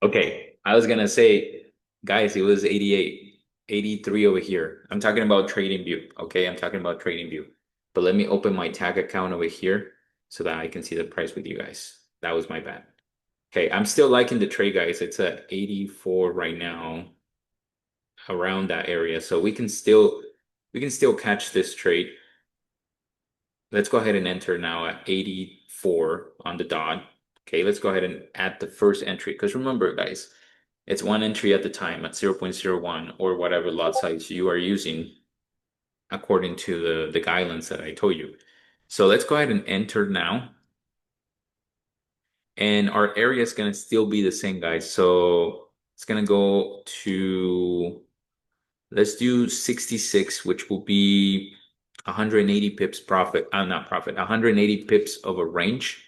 Okay, I was gonna say, guys, it was 88, 83 over here. I'm talking about Trading View. Okay, I'm talking about Trading View. But let me open my tag account over here so that I can see the price with you guys. That was my bad. Okay, I'm still liking the trade, guys. It's at 84 right now, around that area. So we can still catch this trade. Let's go ahead and enter now at 84 on the dot. Okay, let's go ahead and add the first entry. Because remember, guys, it's one entry at the time at 0.01 or whatever lot size you are using according to the guidelines that I told you. So let's go ahead and enter now. And our area is going to still be the same, guys. So it's going to go to, let's do 66, which will be 180 pips profit. Not profit, 180 pips of a range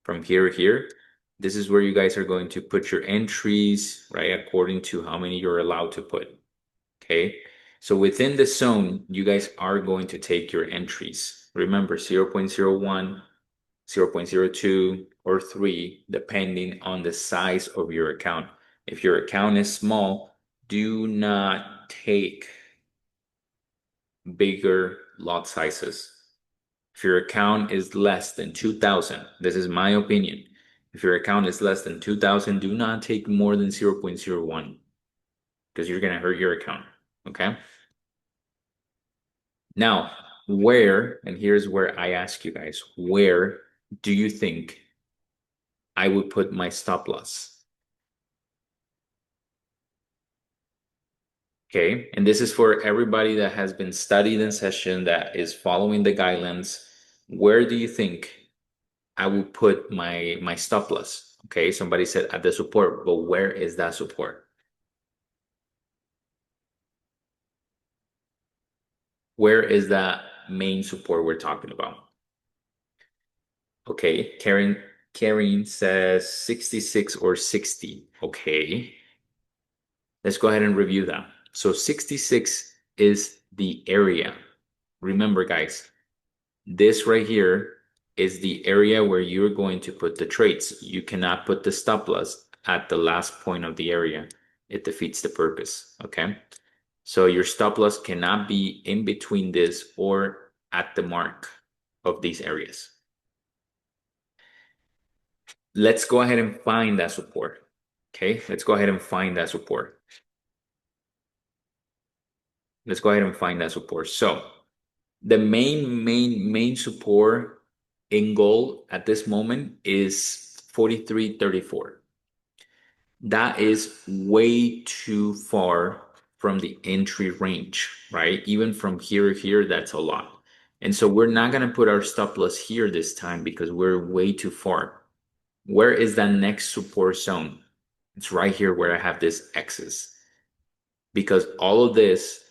from here to here. This is where you guys are going to put your entries, right? According to how many you're allowed to put. Okay. So within the zone, you guys are going to take your entries. Remember 0.01, 0.02, or 3, depending on the size of your account. If your account is small, do not take bigger lot sizes. If your account is less than 2,000, this is my opinion. If your account is less than 2,000, do not take more than 0.01 because you're going to hurt your account. Okay. Now, and here's where I ask you guys, where do you think I would put my stop loss? Okay. And this is for everybody that has been studied in session that is following the guidelines. Where do you think I will put my stop loss? Okay. Somebody said at the support, but where is that support? Where is that main support we're talking about? Okay. Karen says 66 or 60. Okay. Let's go ahead and review that. So 66 is the area. Remember, guys, this right here is the area where you're going to put the trades. You cannot put the stop loss at the last point of the area. It defeats the purpose. Okay. So your stop loss cannot be in between this or at the mark of these areas. Let's go ahead and find that support. Okay. Let's go ahead and find that support. Let's go ahead and find that support. So the main support in gold at this moment is 43.34. That is way too far from the entry range, right? Even from here to here, that's a lot. And so we're not going to put our stop loss here this time because we're way too far. Where is that next support zone? It's right here where I have this X's. Because all of this,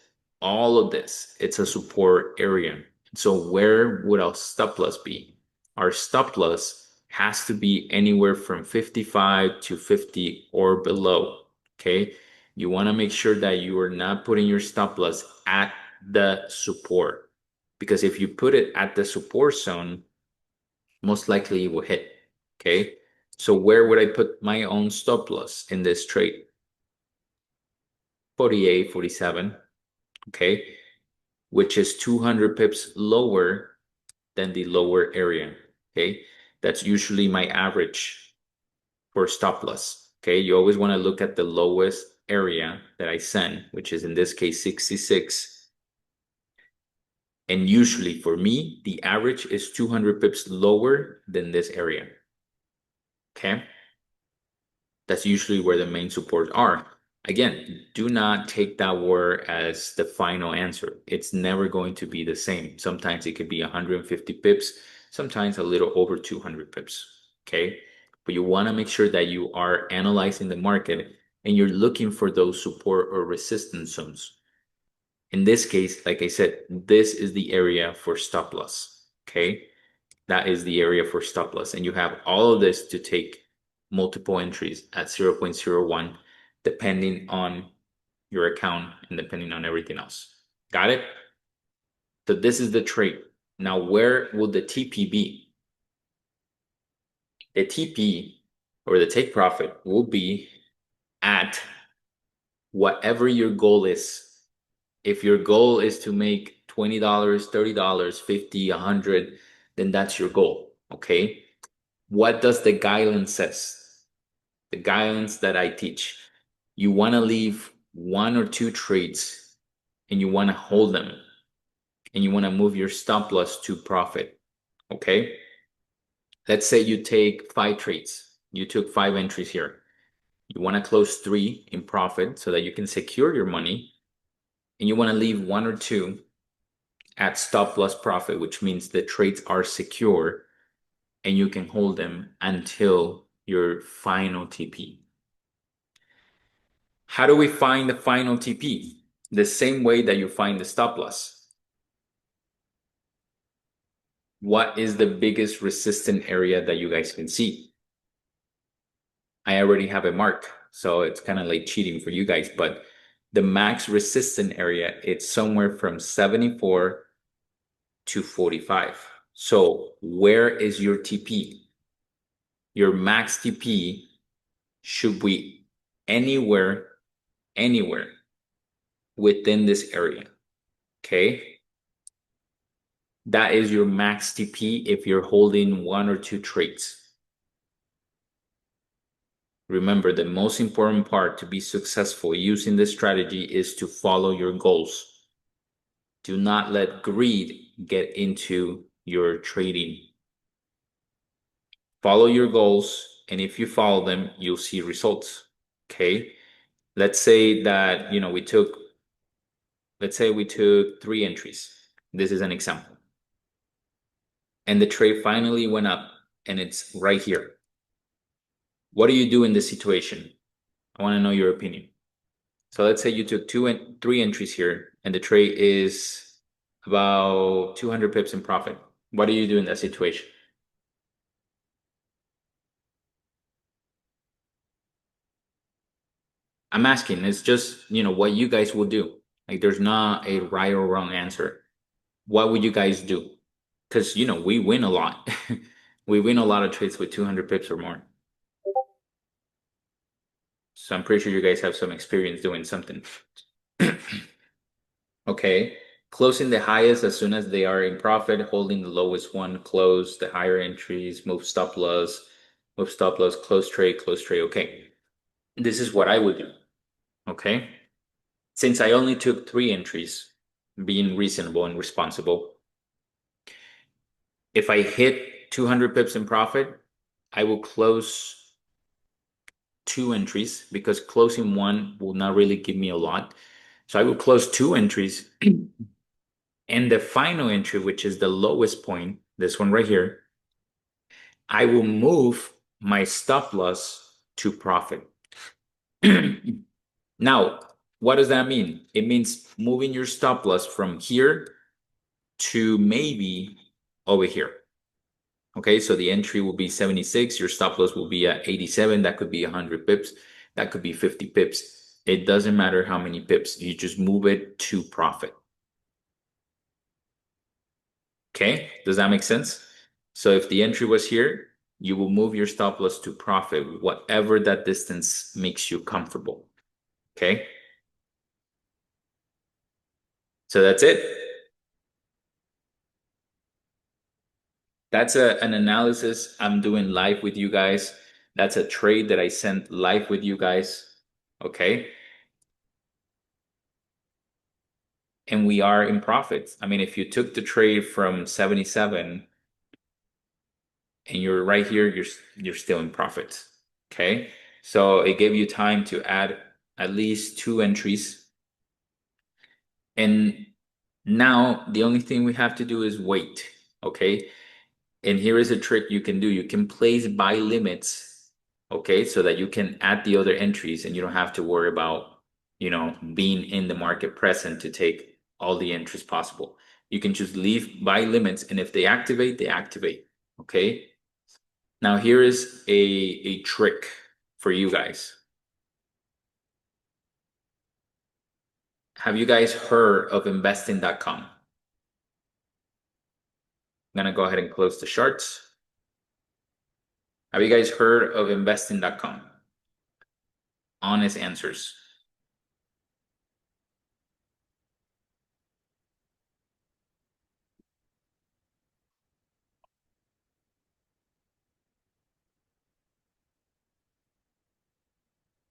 it's a support area. So where would our stop loss be? Our stop loss has to be anywhere from 55 to 50 or below. Okay. You want to make sure that you are not putting your stop loss at the support. Because if you put it at the support zone, most likely it will hit. Okay. So where would I put my own stop loss in this trade? 48, 47. Okay, which is 200 pips lower than the lower area. Okay, that's usually my average for stop loss. Okay, you always want to look at the lowest area that I send, which is in this case 66. And usually for me, the average is 200 pips lower than this area. Okay, that's usually where the main supports are. Again, do not take that word as the final answer. It's never going to be the same. Sometimes it could be 150 pips, sometimes a little over 200 pips. Okay. But you want to make sure that you are analyzing the market and you're looking for those support or resistance zones. In this case, like I said, this is the area for stop loss. Okay. That is the area for stop loss. And you have all of this to take multiple entries at 0.01, depending on your account and depending on everything else. Got it? So this is the trade. Now, where will the TP be? The TP or the take profit will be at whatever your goal is. If your goal is to make $20, $30, 50, 100, then that's your goal. Okay. What does the guidelines says? The guidelines that I teach. You want to leave one or two trades and you want to hold them and you want to move your stop loss to profit. Okay. Let's say you take 5 trades. You took 5 entries here. You want to close 3 in profit so that you can secure your money. And you want to leave 1 or 2 at stop loss profit, which means the trades are secure and you can hold them until your final TP. How do we find the final TP? The same way that you find the stop loss. What is the biggest resistant area that you guys can see? I already have a mark, so it's kind of like cheating for you guys, but the max resistant area, it's somewhere from 74 to 45. So where is your TP? Your max TP should be anywhere within this area. Okay. That is your max TP if you're holding 1 or 2 trades. Remember, the most important part to be successful using this strategy is to follow your goals. Do not let greed get into your trading. Follow your goals, and if you follow them, you'll see results. Okay. Let's say that, let's say we took 3 entries. This is an example. And the trade finally went up and it's right here. What do you do in this situation? I want to know your opinion. So let's say you took 3 entries here and the trade is about 200 pips in profit. What do you do in that situation? I'm asking, it's just, what you guys will do. Like there's not a right or wrong answer. What would you guys do? Because, we win a lot. We win a lot of trades with 200 pips or more. So I'm pretty sure you guys have some experience doing something. Okay. Closing the highest as soon as they are in profit, holding the lowest one, close the higher entries, move stop loss, close trade, close trade. Okay. This is what I would do. Okay. Since I only took 3 entries, being reasonable and responsible, if I hit 200 pips in profit, I will close 2 entries because closing one will not really give me a lot. So I will close 2 entries. And the final entry, which is the lowest point, this one right here, I will move my stop loss to profit. Now, what does that mean? It means moving your stop loss from here to maybe over here. Okay, so the entry will be 76, your stop loss will be at 87, that could be 100 pips, that could be 50 pips. It doesn't matter how many pips, you just move it to profit. Okay, does that make sense? So if the entry was here, you will move your stop loss to profit, whatever that distance makes you comfortable. Okay, so that's it. That's an analysis I'm doing live with you guys. That's a trade that I sent live with you guys. Okay. And we are in profits. I mean, if you took the trade from 77 and you're right here, you're still in profits. Okay. So it gave you time to add at least 2 entries. And now the only thing we have to do is wait. Okay. And here is a trick you can do. You can place buy limits, okay, so that you can add the other entries and you don't have to worry about, being in the market present to take all the entries possible. You can just leave buy limits, and if they activate, they activate. Okay. Now here is a trick for you guys. Have you guys heard of investing.com? I'm gonna go ahead and close the charts. Have you guys heard of investing.com? honest answers.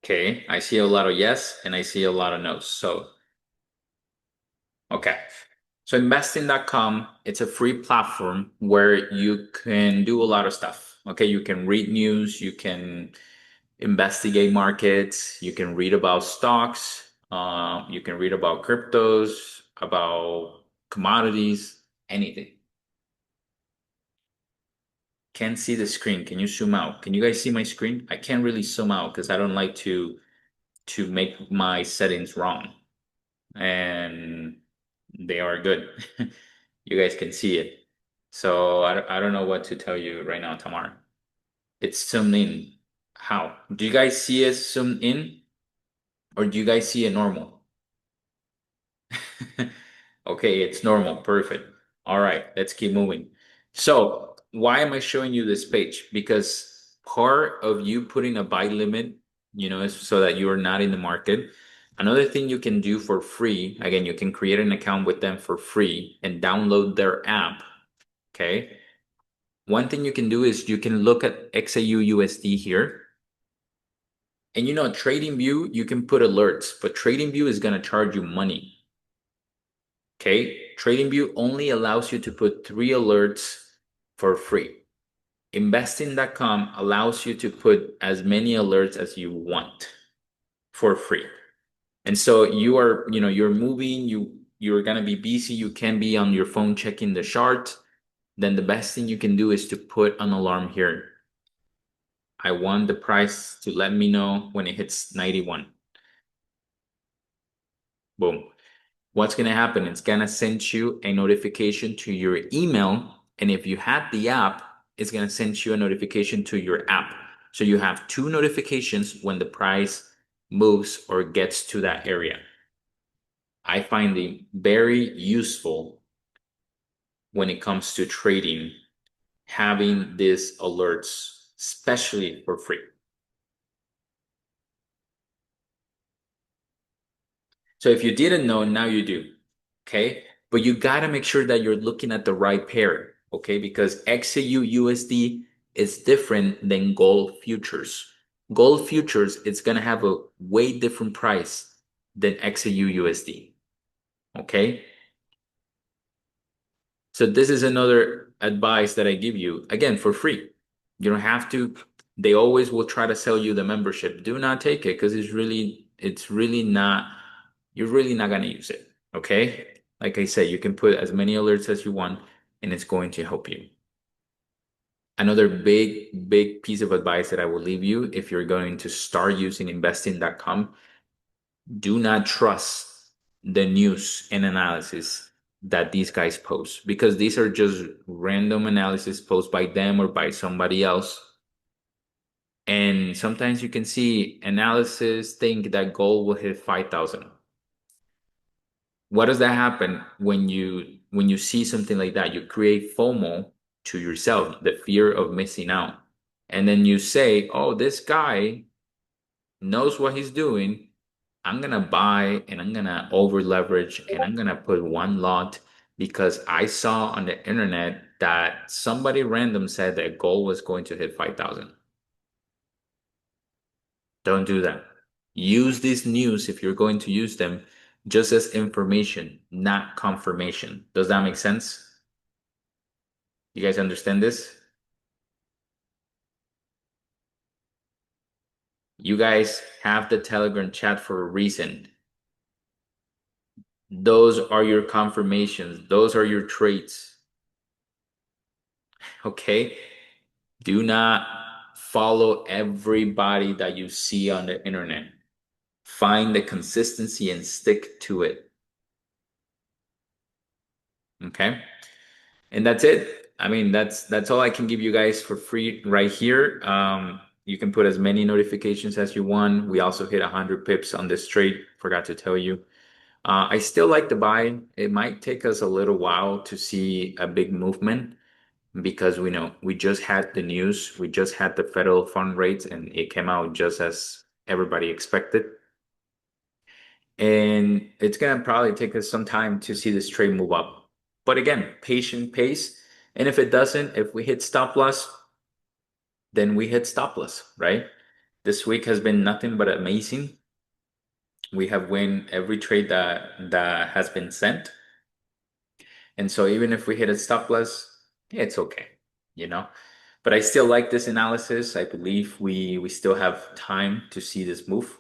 Okay, I see a lot of yes and I see a lot of no's. So, okay. So investing.com, it's a free platform where you can do a lot of stuff. Okay, you can read news, you can investigate markets, you can read about stocks, you can read about cryptos, about commodities, anything. Can't see the screen. Can you zoom out? Can you guys see my screen? I can't really zoom out because I don't like to make my settings wrong. And they are good. You guys can see it. So I don't know what to tell you right now, Tamar. It's zoomed in. How? Do you guys see it zoomed in or do you guys see it normal? Okay, it's normal. Perfect. All right, let's keep moving. So, why am I showing you this page? Because part of you putting a buy limit, is so that you're not in the market. Another thing you can do for free, again, you can create an account with them for free and download their app. Okay. One thing you can do is you can look at XAU USD here. And TradingView, you can put alerts, but TradingView is going to charge you money. Okay, TradingView only allows you to put 3 alerts for free. Investing.com allows you to put as many alerts as you want for free. And so you're moving, you're gonna be busy, you can be on your phone checking the chart. Then the best thing you can do is to put an alarm here. I want the price to let me know when it hits 91. Boom. What's going to happen? It's going to send you a notification to your email. And if you had the app, it's going to send you a notification to your app. So you have 2 notifications when the price moves or gets to that area. I find it very useful when it comes to trading, having these alerts, especially for free. So if you didn't know, now you do. Okay. But you got to make sure that you're looking at the right pair. Okay. Because XAU USD is different than gold futures. Gold futures, it's going to have a way different price than XAU USD. Okay. So this is another advice that I give you, again, for free. You don't have to, they always will try to sell you the membership. Do not take it because it's really not, you're really not going to use it. Okay. Like I said, you can put as many alerts as you want and it's going to help you. Another big piece of advice that I will leave you if you're going to start using investing.com, do not trust the news and analysis that these guys post because these are just random analysis posted by them or by somebody else. And sometimes you can see analysis think that gold will hit 5,000. What does that happen when you see something like that? You create FOMO to yourself, the fear of missing out. And then you say, "Oh, this guy knows what he's doing. I'm gonna buy and I'm gonna over leverage and I'm gonna put one lot because I saw on the internet that somebody random said that gold was going to hit 5,000." Don't do that. Use these news if you're going to use them just as information, not confirmation. Does that make sense? You guys understand this? You guys have the Telegram chat for a reason. Those are your confirmations. Those are your traits. Okay? Do not follow everybody that you see on the internet. Find the consistency and stick to it. Okay? And that's it. I mean, that's all I can give you guys for free right here. You can put as many notifications as you want. We also hit 100 pips on this trade. Forgot to tell you. I still like to buy. It might take us a little while to see a big movement because we know we just had the news. We just had the federal fund rates, and it came out just as everybody expected. And it's going to probably take us some time to see this trade move up. But again, patient pace. And if it doesn't, if we hit stop loss, then we hit stop loss, right? This week has been nothing but amazing. We have win every trade that has been sent. And so even if we hit a stop loss, yeah, it's okay, you know. But I still like this analysis. I believe we still have time to see this move.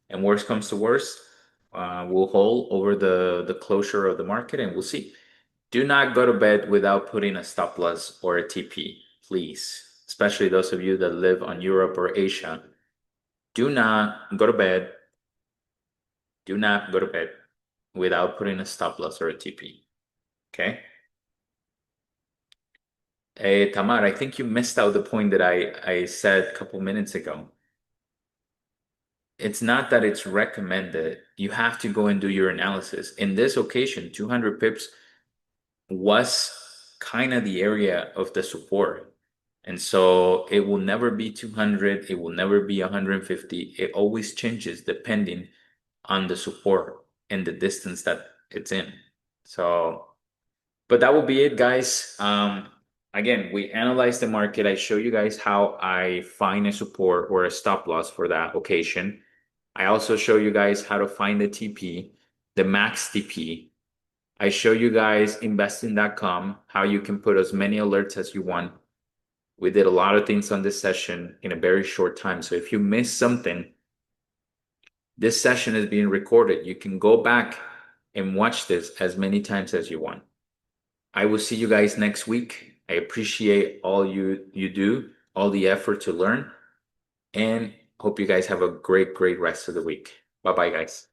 And worst comes to worst, we'll hold over the closure of the market and we'll see. Do not go to bed without putting a stop loss or a TP, please. Especially those of you that live on Europe or Asia. Do not go to bed. Do not go to bed without putting a stop loss or a TP. Okay? Hey, Tamar, I think you missed out the point that I said a couple minutes ago. It's not that it's recommended. You have to go and do your analysis. In this occasion, 200 pips was kind of the area of the support. And so it will never be 200. It will never be 150. It always changes depending on the support and the distance that it's in. So, but that will be it, guys. Again, we analyze the market. I show you guys how I find a support or a stop loss for that occasion. I also show you guys how to find the TP, the max TP. I show you guys investing.com, how you can put as many alerts as you want. We did a lot of things on this session in a very short time. So if you missed something, this session is being recorded. You can go back and watch this as many times as you want. I will see you guys next week. I appreciate all you do, all the effort to learn, and hope you guys have a great rest of the week. Bye-bye, guys.